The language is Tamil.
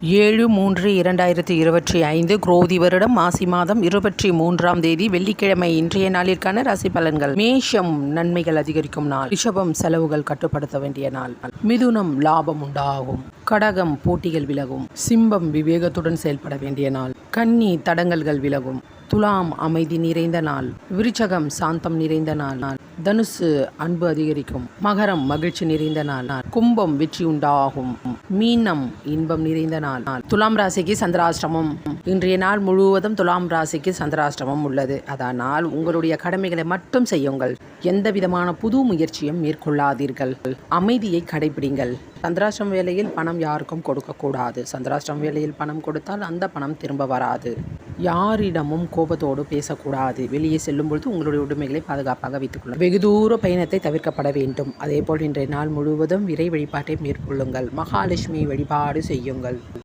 7-3-2025 குரோதி வருடம் மாசி மாதம் 23ஆம் தேதி வெள்ளிக்கிழமை இன்றைய நாளிற்கான ராசி பலன்கள். மேஷம் நன்மைகள் அதிகரிக்கும் நாள். ரிஷபம் செலவுகள் கட்டுப்படுத்த வேண்டிய நாள். மிதுனம் லாபம் உண்டாகும். கடகம் போட்டிகள் விலகும். சிம்பம் விவேகத்துடன் செயல்பட வேண்டிய நாள். கன்னி தடங்கல்கள் விலகும். துலாம் அமைதி நிறைந்த நாள். விருச்சகம் சாந்தம் நிறைந்த நாள். தனுசு அன்பு அதிகரிக்கும். மகரம் மகிழ்ச்சி நிறைந்த நாள். கும்பம் வெற்றி உண்டாகும். மீனம் இன்பம் நிறைந்த நாள். துலாம் ராசிக்கு சந்திராஷ்டமம். இன்றைய நாள் முழுவதும் துலாம் ராசிக்கு சந்திராஷ்டமம் உள்ளது. அதனால் உங்களுடைய கடமைகளை மட்டும் செய்யுங்கள். எந்த விதமான புது முயற்சியும் மேற்கொள்ளாதீர்கள். அமைதியை கடைபிடிங்கள். சந்திராஷ்டம வேளையில் பணம் யாருக்கும் கொடுக்கக்கூடாது. சந்திராஷ்டம வேளையில் பணம் கொடுத்தால் அந்த பணம் திரும்ப வராது. யாரிடமும் கோபத்தோடு பேசக்கூடாது. வெளியே செல்லும் பொழுது உங்களுடைய உடைமைகளை பாதுகாப்பாக வைத்துக் கொள்ளுங்கள். வெகு தூர பயணத்தை தவிர்க்கப்பட வேண்டும். அதேபோல் இன்றைய நாள் முழுவதும் இறை வழிபாட்டை மேற்கொள்ளுங்கள். மகாலட்சுமி வழிபாடு செய்யுங்கள்.